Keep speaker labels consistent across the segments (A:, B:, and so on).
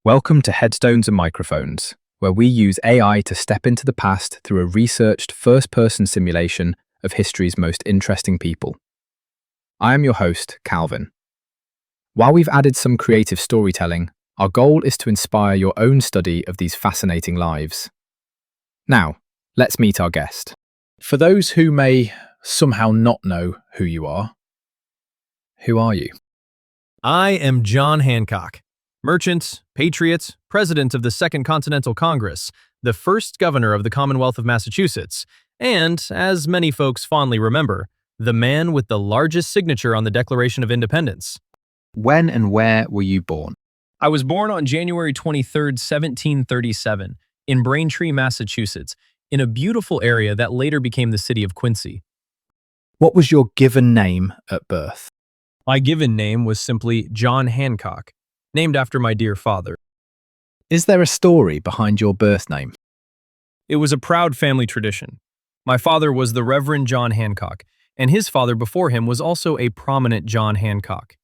A: Welcome to Headstones and Microphones, where we use AI to step into the past through a researched first-person simulation of history's most interesting people. I am your host, Calvin. While we've added some creative storytelling, our goal is to inspire your own study of these fascinating lives. Now, let's meet our guest. For those who may somehow not know who you are, who are you?
B: I am John Hancock, merchant, patriot, president of the Second Continental Congress, the first governor of the Commonwealth of Massachusetts, and, as many folks fondly remember, the man with the largest signature on the Declaration of Independence.
A: When and where were you born?
B: I was born on January 23, 1737, in Braintree, Massachusetts, in a beautiful area that later became the city of Quincy.
A: What was your given name at birth?
B: My given name was simply John Hancock, named after my dear father.
A: Is there a story behind your birth name?
B: It was a proud family tradition. My father was the Reverend John Hancock, and his father before him was also a prominent John Hancock.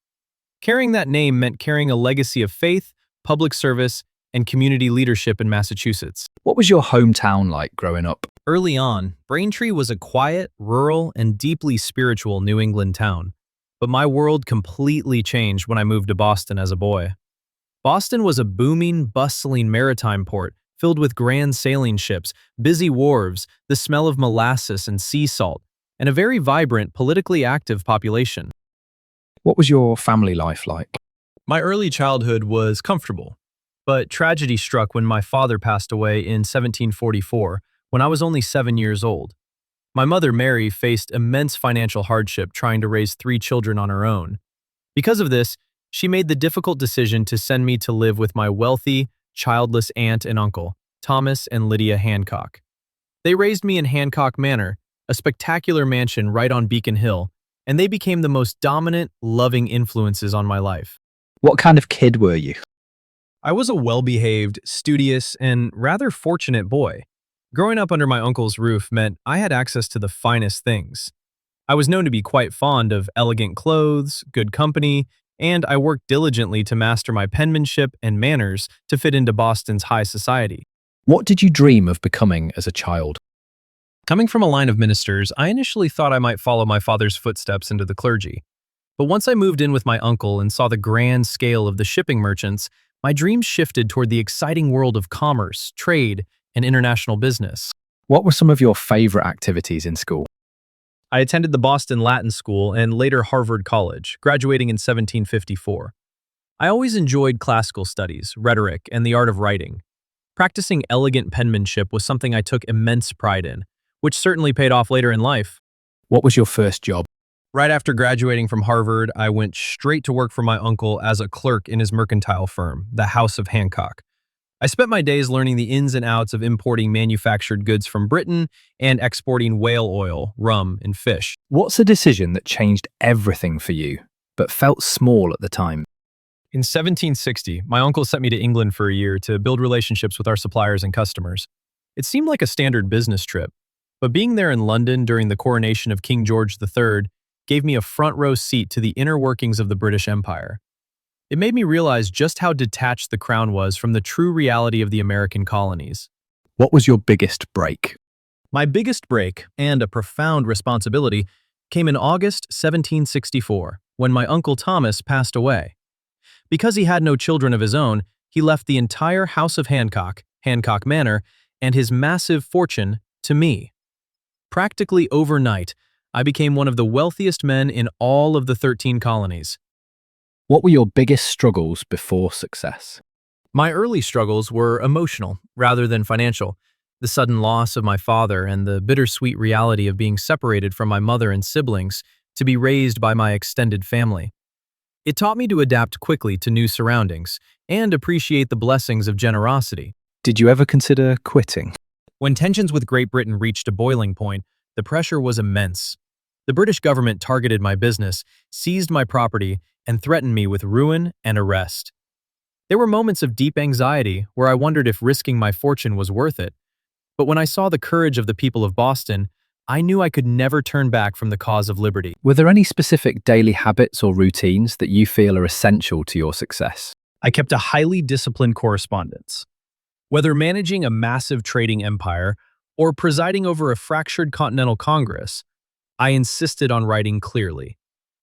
B: Carrying that name meant carrying a legacy of faith, public service, and community leadership in Massachusetts.
A: What was your hometown like growing up?
B: Early on, Braintree was a quiet, rural, and deeply spiritual New England town. But my world completely changed when I moved to Boston as a boy. Boston was a booming, bustling maritime port filled with grand sailing ships, busy wharves, the smell of molasses and sea salt, and a very vibrant, politically active population.
A: What was your family life like?
B: My early childhood was comfortable, but tragedy struck when my father passed away in 1744, when I was only 7 years old. My mother, Mary, faced immense financial hardship trying to raise 3 children on her own. Because of this, she made the difficult decision to send me to live with my wealthy, childless aunt and uncle, Thomas and Lydia Hancock. They raised me in Hancock Manor, a spectacular mansion right on Beacon Hill, and they became the most dominant, loving influences on my life.
A: What kind of kid were you?
B: I was a well-behaved, studious, and rather fortunate boy. Growing up under my uncle's roof meant I had access to the finest things. I was known to be quite fond of elegant clothes, good company, and I worked diligently to master my penmanship and manners to fit into Boston's high society.
A: What did you dream of becoming as a child?
B: Coming from a line of ministers, I initially thought I might follow my father's footsteps into the clergy. But once I moved in with my uncle and saw the grand scale of the shipping merchants, my dreams shifted toward the exciting world of commerce, trade, and international business.
A: What were some of your favorite activities in school?
B: I attended the Boston Latin School and later Harvard College, graduating in 1754. I always enjoyed classical studies, rhetoric, and the art of writing. Practicing elegant penmanship was something I took immense pride in, which certainly paid off later in life.
A: What was your first job?
B: Right after graduating from Harvard, I went straight to work for my uncle as a clerk in his mercantile firm, the House of Hancock. I spent my days learning the ins and outs of importing manufactured goods from Britain and exporting whale oil, rum, and fish.
A: What's a decision that changed everything for you, but felt small at the time?
B: In 1760, my uncle sent me to England for a year to build relationships with our suppliers and customers. It seemed like a standard business trip, but being there in London during the coronation of King George III gave me a front row seat to the inner workings of the British Empire. It made me realize just how detached the crown was from the true reality of the American colonies.
A: What was your biggest break?
B: My biggest break, and a profound responsibility, came in August 1764, when my uncle Thomas passed away. Because he had no children of his own, he left the entire House of Hancock, Hancock Manor, and his massive fortune to me. Practically overnight, I became one of the wealthiest men in all of the 13 colonies.
A: What were your biggest struggles before success?
B: My early struggles were emotional rather than financial. The sudden loss of my father and the bittersweet reality of being separated from my mother and siblings to be raised by my extended family. It taught me to adapt quickly to new surroundings and appreciate the blessings of generosity.
A: Did you ever consider quitting?
B: When tensions with Great Britain reached a boiling point, the pressure was immense. The British government targeted my business, seized my property, and threatened me with ruin and arrest. There were moments of deep anxiety where I wondered if risking my fortune was worth it. But when I saw the courage of the people of Boston, I knew I could never turn back from the cause of liberty.
A: Were there any specific daily habits or routines that you feel are essential to your success?
B: I kept a highly disciplined correspondence. Whether managing a massive trading empire or presiding over a fractured continental congress, I insisted on writing clearly,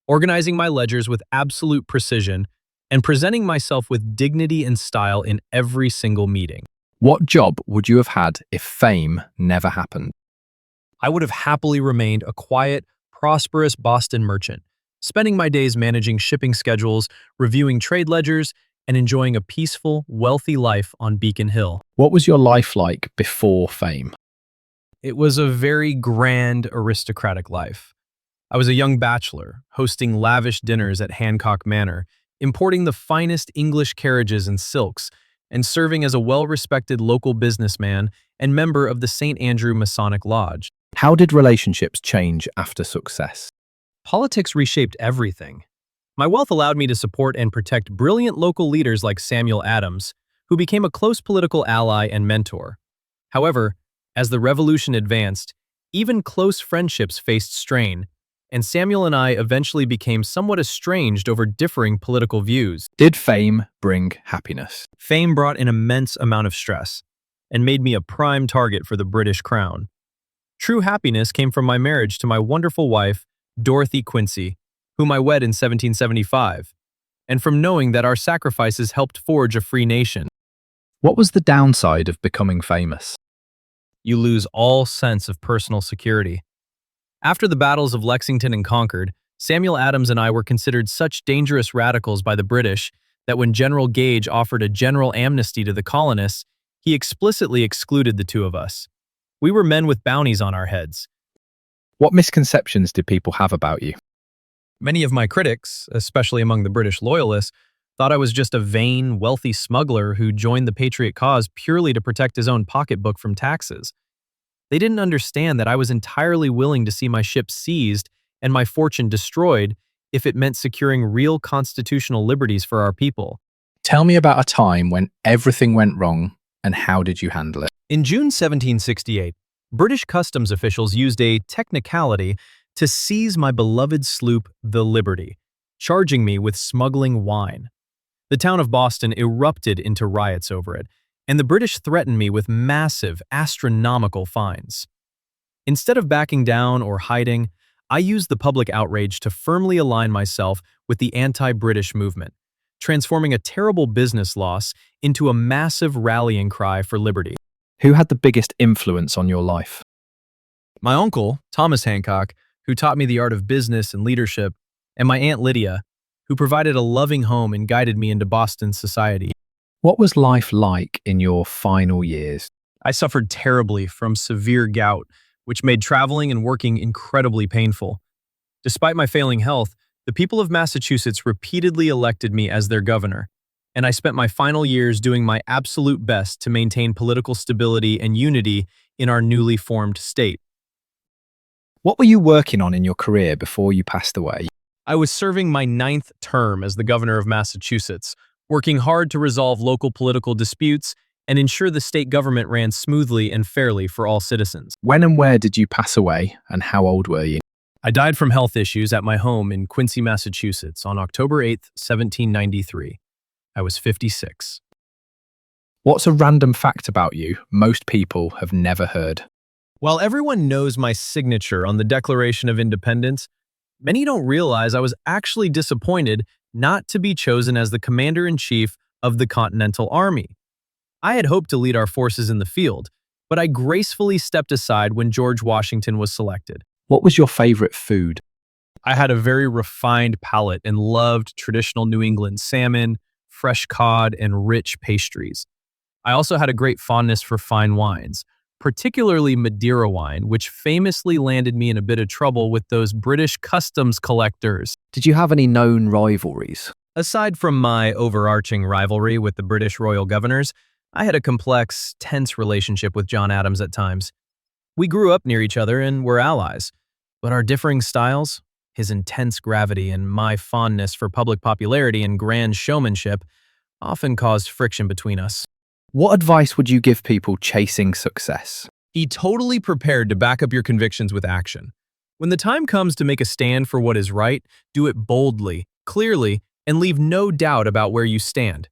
B: organizing my ledgers with absolute precision, and presenting myself with dignity and style in every single meeting.
A: What job would you have had if fame never happened?
B: I would have happily remained a quiet, prosperous Boston merchant, spending my days managing shipping schedules, reviewing trade ledgers, and enjoying a peaceful, wealthy life on Beacon Hill.
A: What was your life like before fame?
B: It was a very grand, aristocratic life. I was a young bachelor, hosting lavish dinners at Hancock Manor, importing the finest English carriages and silks, and serving as a well-respected local businessman and member of the St. Andrew Masonic Lodge.
A: How did relationships change after success?
B: Politics reshaped everything. My wealth allowed me to support and protect brilliant local leaders like Samuel Adams, who became a close political ally and mentor. However, as the revolution advanced, even close friendships faced strain, and Samuel and I eventually became somewhat estranged over differing political views.
A: Did fame bring happiness?
B: Fame brought an immense amount of stress and made me a prime target for the British crown. True happiness came from my marriage to my wonderful wife, Dorothy Quincy, whom I wed in 1775, and from knowing that our sacrifices helped forge a free nation.
A: What was the downside of becoming famous?
B: You lose all sense of personal security. After the battles of Lexington and Concord, Samuel Adams and I were considered such dangerous radicals by the British that when General Gage offered a general amnesty to the colonists, he explicitly excluded the two of us. We were men with bounties on our heads.
A: What misconceptions did people have about you?
B: Many of my critics, especially among the British loyalists, thought I was just a vain, wealthy smuggler who joined the Patriot cause purely to protect his own pocketbook from taxes. They didn't understand that I was entirely willing to see my ship seized and my fortune destroyed if it meant securing real constitutional liberties for our people.
A: Tell me about a time when everything went wrong and how did you handle it?
B: In June 1768, British customs officials used a technicality to seize my beloved sloop, the Liberty, charging me with smuggling wine. The town of Boston erupted into riots over it, and the British threatened me with massive, astronomical fines. Instead of backing down or hiding, I used the public outrage to firmly align myself with the anti-British movement, transforming a terrible business loss into a massive rallying cry for liberty.
A: Who had the biggest influence on your life?
B: My uncle, Thomas Hancock, who taught me the art of business and leadership, and my Aunt Lydia, who provided a loving home and guided me into Boston society.
A: What was life like in your final years?
B: I suffered terribly from severe gout, which made traveling and working incredibly painful. Despite my failing health, the people of Massachusetts repeatedly elected me as their governor, and I spent my final years doing my absolute best to maintain political stability and unity in our newly formed state.
A: What were you working on in your career before you passed away?
B: I was serving my 9th term as the governor of Massachusetts, working hard to resolve local political disputes and ensure the state government ran smoothly and fairly for all citizens.
A: When and where did you pass away, and how old were you?
B: I died from health issues at my home in Quincy, Massachusetts on October 8, 1793. I was 56.
A: What's a random fact about you most people have never heard?
B: While everyone knows my signature on the Declaration of Independence, many don't realize I was actually disappointed not to be chosen as the Commander-in-Chief of the Continental Army. I had hoped to lead our forces in the field, but I gracefully stepped aside when George Washington was selected.
A: What was your favorite food?
B: I had a very refined palate and loved traditional New England salmon, fresh cod, and rich pastries. I also had a great fondness for fine wines, particularly Madeira wine, which famously landed me in a bit of trouble with those British customs collectors.
A: Did you have any known rivalries?
B: Aside from my overarching rivalry with the British royal governors, I had a complex, tense relationship with John Adams at times. We grew up near each other and were allies, but our differing styles, his intense gravity and my fondness for public popularity and grand showmanship, often caused friction between us.
A: What advice would you give people chasing success?
B: Be totally prepared to back up your convictions with action. When the time comes to make a stand for what is right, do it boldly, clearly, and leave no doubt about where you stand.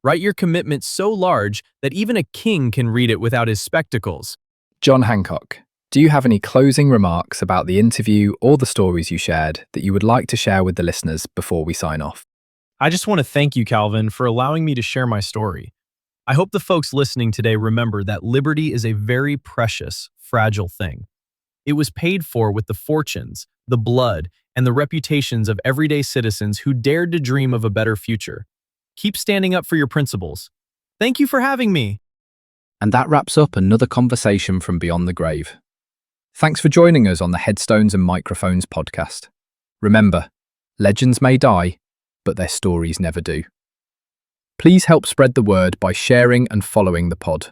B: Write your commitment so large that even a king can read it without his spectacles.
A: John Hancock, do you have any closing remarks about the interview or the stories you shared that you would like to share with the listeners before we sign off?
B: I just want to thank you, Calvin, for allowing me to share my story. I hope the folks listening today remember that liberty is a very precious, fragile thing. It was paid for with the fortunes, the blood, and the reputations of everyday citizens who dared to dream of a better future. Keep standing up for your principles. Thank you for having me.
A: And that wraps up another conversation from Beyond the Grave. Thanks for joining us on the Headstones and Microphones podcast. Remember, legends may die, but their stories never do. Please help spread the word by sharing and following the pod.